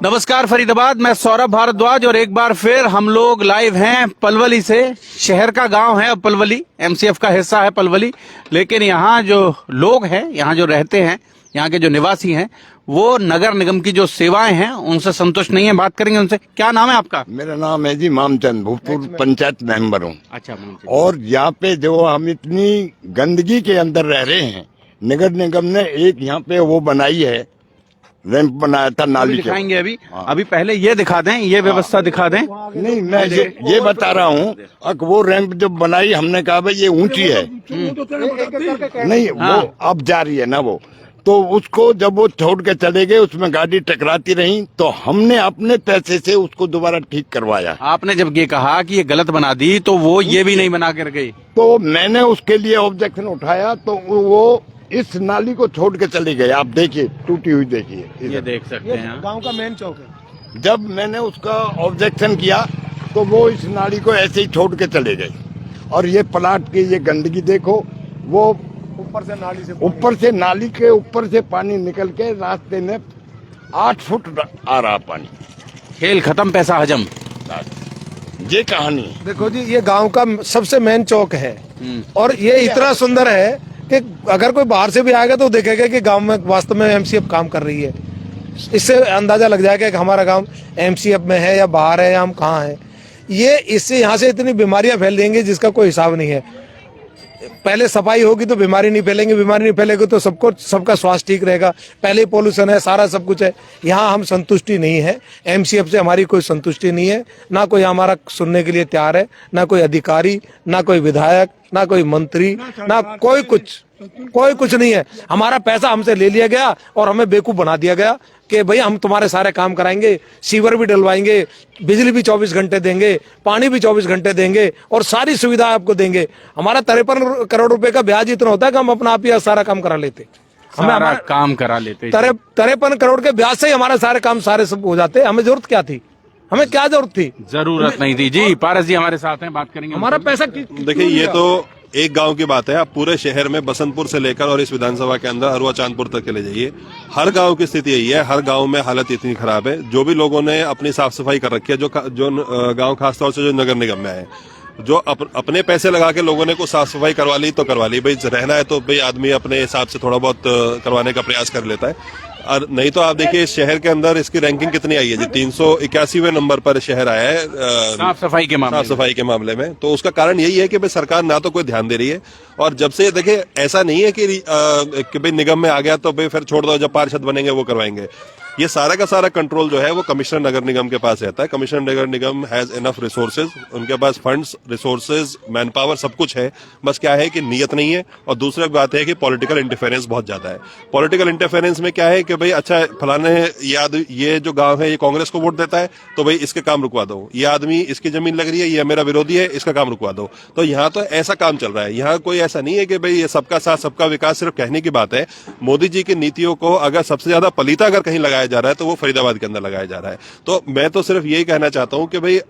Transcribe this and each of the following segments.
नमस्कार फरीदाबाद, मैं सौरभ भारद्वाज और एक बार फिर हम लोग लाइव हैं पलवली से। शहर का गांव है पलवली, एमसीएफ का हिस्सा है पलवली, लेकिन यहाँ जो लोग हैं, यहाँ जो रहते हैं, यहाँ के जो निवासी हैं, वो नगर निगम की जो सेवाएं हैं उनसे संतुष्ट नहीं है। बात करेंगे उनसे। क्या नाम है आपका? मेरा नाम है जी मामचंद, भूतपूर्व पंचायत मेंबर हूँ। अच्छा। और यहाँ पे जो हम इतनी गंदगी के अंदर रह रहे हैं, नगर निगम ने एक यहाँ पे वो बनाई है, रैंप बनाया था नाली के। दिखाएंगे अभी पहले ये दिखा दें, ये व्यवस्था दिखा दें। नहीं, मैं ये बता रहा हूँ, वो रैंप जब बनाई हमने कहा भाई ये ऊंची है, नहीं वो अब जा रही है ना वो, तो उसको जब वो छोड़ के चले गए, उसमें गाड़ी टकराती रही, तो हमने अपने पैसे से उसको दोबारा ठीक करवाया। आपने जब ये कहा कि ये गलत बना दी, तो वो ये भी नहीं बना कर गई, तो मैंने उसके लिए ऑब्जेक्शन उठाया, तो वो इस नाली को छोड़ के चली गई। आप देखिए, टूटी हुई देखिए, ये देख सकते हैं। गांव का मेन चौक है। जब मैंने उसका ऑब्जेक्शन किया तो वो इस नाली को ऐसे ही छोड़ के चले गए। और ये प्लाट की ये गंदगी देखो, वो ऊपर से नाली के ऊपर से पानी निकल के रास्ते में 8 फुट आ रहा पानी। खेल खत्म, पैसा हजम, ये कहानी है। देखो जी, ये गांव का सबसे मेन चौक है और ये इतना सुंदर है कि अगर कोई बाहर से भी आएगा तो देखेगा कि गांव में वास्तव में एमसीएफ काम कर रही है। इससे अंदाजा लग जाएगा कि हमारा गांव एमसीएफ में है या बाहर है या हम कहाँ हैं। ये इससे यहाँ से इतनी बीमारियां फैल देंगी जिसका कोई हिसाब नहीं है। पहले सफाई होगी तो बीमारी नहीं फैलेंगी, बीमारी नहीं फैलेगी तो सबका स्वास्थ्य ठीक रहेगा। पहले पोल्यूशन है, सारा सब कुछ है। यहाँ हम संतुष्टि नहीं है, एमसीएफ से हमारी कोई संतुष्टि नहीं है, ना कोई हमारा सुनने के लिए तैयार है, ना कोई अधिकारी, ना कोई विधायक, ना कोई मंत्री, ना कोई कुछ नहीं है। हमारा पैसा हमसे ले लिया गया और हमें बेवकूफ बना दिया गया कि भैया हम तुम्हारे सारे काम कराएंगे, सीवर भी डलवाएंगे, बिजली भी 24 घंटे देंगे, पानी भी 24 घंटे देंगे और सारी सुविधा आपको देंगे। हमारा 53 करोड़ रुपए का ब्याज इतना होता है कि हम अपना आप ही सारा काम करा लेते, हमारा काम करा लेते। 53 करोड़ के ब्याज से ही हमारे सारे काम सारे सब हो जाते। हमें जरूरत क्या थी? हमें क्या जरूरत थी? जरूरत नहीं थी जी। पारस जी हमारे साथ हैं, बात करेंगे। हमारा पैसा देखिए, ये तो एक गांव की बात है। आप पूरे शहर में बसंतपुर से लेकर और इस विधानसभा के अंदर अरवा चांदपुर तक चले जाइए, हर गांव की स्थिति यही है। हर गांव में हालत इतनी खराब है। जो भी लोगों ने अपनी साफ सफाई कर रखी है, जो गांव खासतौर से जो नगर निगम में है, जो अपने पैसे लगा के लोगों ने कुछ साफ सफाई करवा ली तो करवा ली। भाई रहना है तो भाई आदमी अपने हिसाब से थोड़ा बहुत करवाने का प्रयास कर लेता है। और नहीं तो आप देखिए इस शहर के अंदर इसकी रैंकिंग कितनी आई है जी, 381वें नंबर पर शहर आया है साफ सफाई के मामले में। तो उसका कारण यही है कि भाई सरकार ना तो कोई ध्यान दे रही है, और जब से देखिए ऐसा नहीं है कि भाई निगम में आ गया तो भाई फिर छोड़ दो, जब पार्षद बनेंगे वो करवाएंगे। ये सारा का सारा कंट्रोल जो है वो कमिश्नर नगर निगम के पास रहता है। Commissioner Nagar Nigam has enough resources, उनके पास फंड्स, रिसोर्सेज, मैन पावर सब कुछ है। बस क्या है कि नियत नहीं है। और दूसरी बात है कि पॉलिटिकल इंटरफेरेंस बहुत ज्यादा है। पॉलिटिकल इंटरफेरेंस में क्या है कि भाई अच्छा फलाने ये जो गांव है ये कांग्रेस को वोट देता है तो भाई इसके काम रुकवा दो, ये आदमी इसकी जमीन लग रही है, ये मेरा विरोधी है, इसका काम रुकवा दो। तो यहाँ तो ऐसा काम चल रहा है। यहाँ कोई ऐसा नहीं है कि भाई ये सबका साथ सबका विकास सिर्फ कहने की बात है। मोदी जी की नीतियों को अगर सबसे ज्यादा पलीता अगर कहीं लगाया जा रहा है तो वो फरीदाबाद के अंदर लगाया जा रहा है। तो मैं तो सिर्फ यही कहना चाहता हूं कि भाई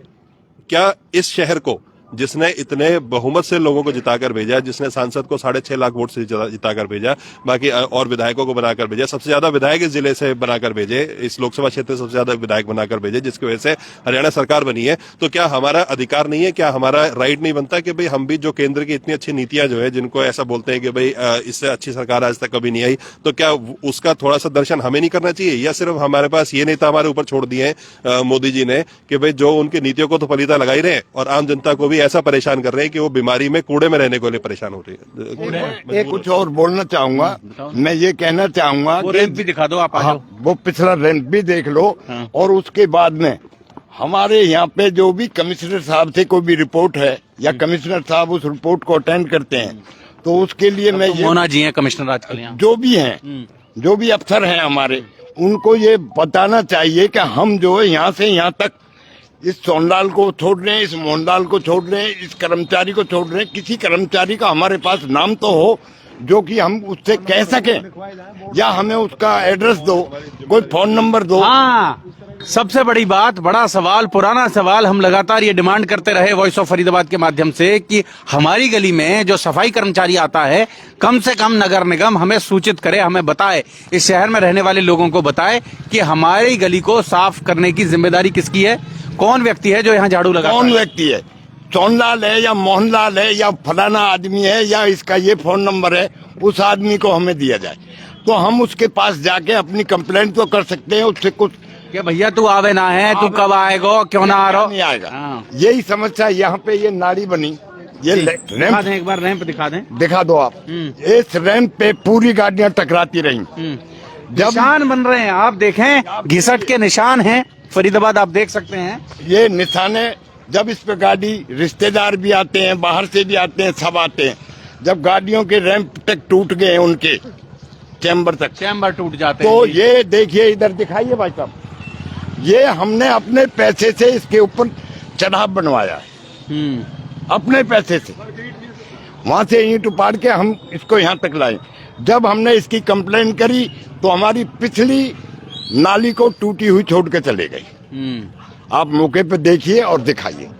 क्या इस शहर को, जिसने इतने बहुमत से लोगों को जिताकर भेजा, जिसने सांसद को 6.5 लाख वोट से जिताकर भेजा, बाकी और विधायकों को बनाकर भेजा, सबसे ज्यादा विधायक इस जिले से बनाकर भेजे, इस लोकसभा क्षेत्र से सबसे ज्यादा विधायक बनाकर भेजे, जिसकी वजह से हरियाणा सरकार बनी है, तो क्या हमारा अधिकार नहीं है, क्या हमारा राइट नहीं बनता कि भाई हम भी जो केंद्र की इतनी अच्छी नीतियां जो है, जिनको ऐसा बोलते हैं कि भाई इससे अच्छी सरकार आज तक कभी नहीं आई, तो क्या उसका थोड़ा सा दर्शन हमें नहीं करना चाहिए? या सिर्फ हमारे पास ये नेता हमारे ऊपर छोड़ दिए हैं मोदी जी ने कि भाई जो उनकी नीतियों को तो पलीता लगा ही रहे हैं और आम जनता को भी ऐसा परेशान कर रहे हैं कि वो बीमारी में कूड़े में रहने को लिए परेशान हो रही है। कुछ और बोलना चाहूंगा, मैं ये कहना चाहूंगा वो रैंप भी दिखा दो आप। वो पिछला रैंप भी देख लो। और उसके बाद में हमारे यहाँ पे जो भी कमिश्नर साहब से कोई भी रिपोर्ट है या कमिश्नर साहब उस रिपोर्ट को अटेंड करते हैं तो उसके लिए मैं मोना जी हैं कमिश्नर आजकल यहाँ, जो भी हैं, जो भी अफसर हैं हमारे, उनको ये बताना चाहिए कि हम जो है यहाँ से यहाँ तक इस सोनलाल को छोड़ रहे हैं, इस मोहनलाल को छोड़ रहे हैं, इस कर्मचारी को छोड़ रहे हैं। किसी कर्मचारी का हमारे पास नाम तो हो जो कि हम उससे कह सकें, या हमें उसका एड्रेस दो, कोई फोन नंबर दो। हाँ सबसे बड़ी बात, बड़ा सवाल, पुराना सवाल, हम लगातार ये डिमांड करते रहे वॉइस ऑफ फरीदाबाद के माध्यम से कि हमारी गली में जो सफाई कर्मचारी आता है, कम से कम नगर निगम हमें सूचित करे, हमें बताए, इस शहर में रहने वाले लोगों को बताए कि हमारी गली को साफ करने की जिम्मेदारी किसकी है, कौन व्यक्ति है जो यहाँ झाड़ू लगा, कौन व्यक्ति है, सोनलाल है या मोहनलाल है या फलाना आदमी है या इसका ये फोन नंबर है, उस आदमी को हमें दिया जाए तो हम उसके पास जाके अपनी कंप्लेंट तो कर सकते हैं। उससे कुछ कि भैया तू आवे ना है, तू कब आएगा, क्यों ना आ रहा, नहीं आएगा। हाँ। यही समस्या, यहाँ पे ये नाली बनी, ये दिखा रैंप दें, एक बार रैंप दिखा दें। दिखा दो आप। इस रैंप पे पूरी गाड़ियां टकराती रही। जब निशान बन रहे हैं, आप देखें, घिसट के निशान हैं फरीदाबाद, आप देख सकते हैं। ये निशाने, जब इस पे गाड़ी, रिश्तेदार भी आते हैं, बाहर से भी आते हैं, सब आते हैं, जब गाड़ियों के रैंप तक टूट गए, उनके चैम्बर तक चैम्बर टूट जाते तो हैं। ये देखिए, इधर दिखाइए भाई साहब, ये हमने अपने पैसे से इसके ऊपर चढ़ाव बनवाया है, अपने पैसे से, वहां से ईंट उपाड़ के हम इसको यहाँ तक लाए। जब हमने इसकी कंप्लेन करी तो हमारी पिछली नाली को टूटी हुई छोड़ के चले गई। आप मौके पे देखिए और दिखाइए।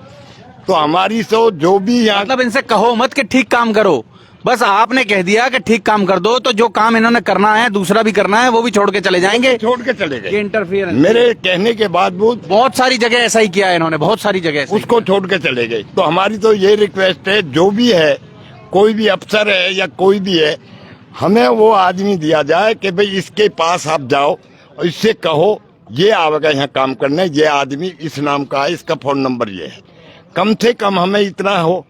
तो हमारी तो जो भी यहाँ, मतलब इनसे कहो मत कि ठीक काम करो, बस आपने कह दिया कि ठीक काम कर दो, तो जो काम इन्होंने करना है, दूसरा भी करना है, वो भी छोड़ के चले जाएंगे, छोड़ के चले ये गए। इंटरफियर। मेरे कहने के बाद बहुत सारी जगह ऐसा ही किया है इन्होंने, बहुत सारी जगह ऐसा ही उसको छोड़ के चले गए। तो हमारी तो ये रिक्वेस्ट है, जो भी है, कोई भी अफसर है या कोई भी है, हमें वो आदमी दिया जाए कि भाई इसके पास आप जाओ और इससे कहो ये आवेगा यहाँ काम करने, ये आदमी इस नाम का है, इसका फोन नंबर ये है। कम से कम हमें इतना हो,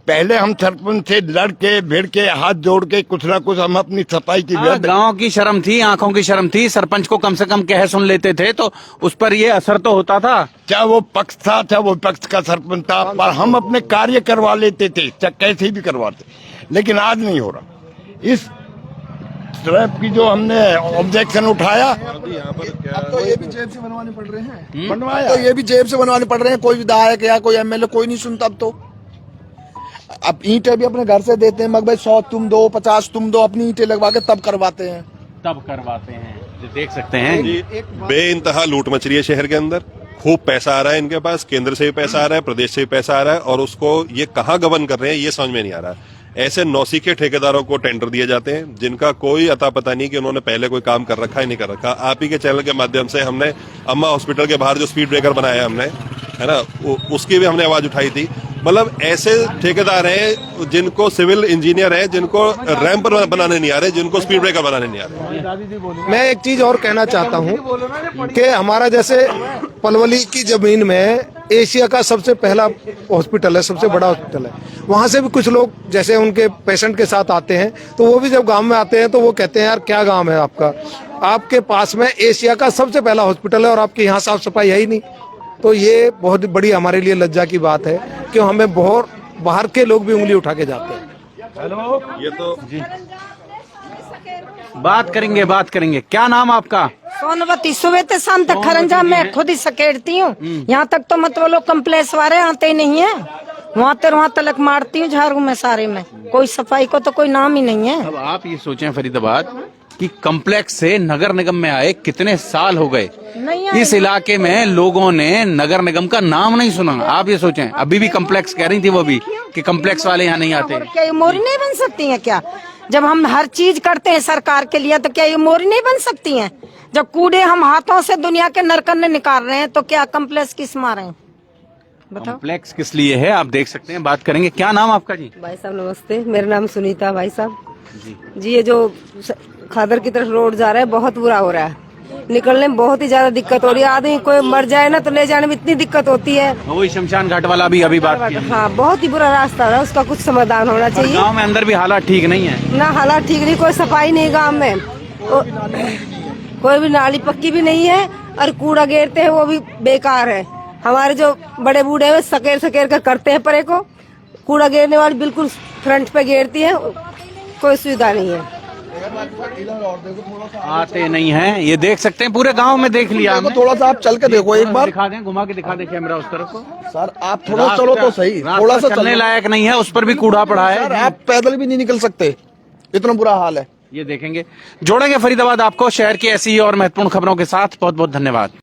पहले हम सरपंच से लड़ के भिड़ के हाथ जोड़ के कुछ ना कुछ हम अपनी सफाई की गांव की शर्म थी, आंखों की शर्म थी, सरपंच को कम से कम कह सुन लेते थे तो उस पर ये असर तो होता था। चाहे वो पक्ष था, चाहे वो पक्ष का सरपंच था, पर हम अपने कार्य करवा लेते थे, चाहे कैसे भी करवाते। लेकिन आज नहीं हो रहा। इस स्लैब की जो हमने ऑब्जेक्शन उठाया, अब तो ये भी जेब से बनवाने पड़ रहे हैं, बनवाया तो ये भी जेब से बनवाने पड़ रहे हैं। कोई विधायक या कोई एमएलए कोई नहीं सुनता। अब तो अब ईंटें भी अपने घर से देते हैं, मगर भाई 100 तुम दो, 50 तुम दो, अपनी ईंटें लगवा के तब करवाते हैं। जो देख सकते हैं बेइंतहा लूट मच रही है शहर के अंदर। खूब पैसा आ रहा है इनके पास, केंद्र से भी पैसा आ रहा है, प्रदेश से भी पैसा आ रहा है, और उसको ये कहाँ गबन कर रहे हैं ये समझ में नहीं आ रहा। ऐसे नौसिखे ठेकेदारों को टेंडर दिए जाते हैं जिनका कोई अता पता नहीं कि उन्होंने पहले कोई काम कर रखा है नहीं कर रखा। आप ही के चैनल के माध्यम से हमने अम्मा हॉस्पिटल के बाहर जो स्पीड ब्रेकर बनाया हमने, है ना, उसकी भी हमने आवाज उठाई थी। मतलब ऐसे ठेकेदार हैं जिनको सिविल इंजीनियर हैं, जिनको रैंप बनाने नहीं आ रहे, जिनको स्पीड ब्रेकर बनाने नहीं आ रहे। मैं एक चीज और कहना चाहता हूँ कि हमारा जैसे पलवली की जमीन में एशिया का सबसे पहला हॉस्पिटल है, सबसे बड़ा हॉस्पिटल है। वहां से भी कुछ लोग जैसे उनके पेशेंट के साथ आते हैं, तो वो भी जब गांव में आते हैं तो वो कहते हैं यार क्या गांव है आपका, आपके पास में एशिया का सबसे पहला हॉस्पिटल है और आपके यहाँ साफ सफाई है ही नहीं। तो ये बहुत बड़ी हमारे लिए लज्जा की बात है कि हमें बहुत बाहर के लोग भी उंगली उठा के जाते हैं। ये तो बात करेंगे। क्या नाम आपका? सोनवती सुबह से शाम तक खरंजा में खुद ही सकेड़ती हूँ। यहाँ तक तो मतलब लोग कम्प्लेक्स वाले आते ही नहीं है, वहाँ तलक मारती हूँ झाड़ू में सारे में। कोई सफाई को तो कोई नाम ही नहीं है। अब आप ये सोचें फरीदाबाद कि कम्प्लेक्स से नगर निगम में आए कितने साल हो गए, नहीं आए। इस इलाके में लोगों ने नगर निगम का नाम नहीं सुना। आप ये सोचें, अभी भी कम्प्लेक्स कह रही थी वो भी कि कम्प्लेक्स वाले यहाँ नहीं आते। क्या ये मोरी नहीं बन सकती हैं क्या? जब हम हर चीज करते हैं सरकार के लिए तो क्या ये मोरी नहीं बन सकती हैं? जब कूड़े हम हाथों से दुनिया के नरकन्ने निकाल रहे हैं तो क्या कम्प्लेक्स किस मारे हैं? बताओ। कम्प्लेक्स किस लिए है आप देख सकते हैं, बात करेंगे। क्या नाम आपका जी? भाई साहब नमस्ते, मेरा नाम सुनीता। भाई साहब जी ये जो खादर की तरफ रोड जा रहा है बहुत बुरा हो रहा है, निकलने में बहुत ही ज्यादा दिक्कत हो रही है। आदमी कोई मर जाए ना तो ले जाने में इतनी दिक्कत होती है। वही शमशान घाट वाला भी अभी बात की। हाँ बहुत ही बुरा रास्ता है, उसका कुछ समाधान होना चाहिए। गांव में अंदर भी हालात ठीक नहीं है ना, हालात ठीक नहीं, कोई सफाई नहीं गांव में, कोई भी नाली पक्की भी नहीं है और कूड़ा घेरते हैं वो भी बेकार है। हमारे जो बड़े बूढ़े हैं सकेर कर करते हैं, परे को कूड़ा घेरने वाली बिल्कुल फ्रंट पे घेरती है, कोई सुविधा नहीं है। आते नहीं हैं, ये देख सकते हैं पूरे गांव में देख लिया हमने। थोड़ा सा आप चल के देखो एक बार, दिखा दें, घुमा के दिखा दें कैमरा उस तरफ को। सर आप थोड़ा चलो तो सही, थोड़ा सा चलने लायक नहीं है, उस पर भी कूड़ा पड़ा है। सर आप पैदल भी नहीं निकल सकते, इतना बुरा हाल है। ये देखेंगे। जोड़ेंगे फरीदाबाद आपको शहर की ऐसी ही और महत्वपूर्ण खबरों के साथ। बहुत बहुत धन्यवाद।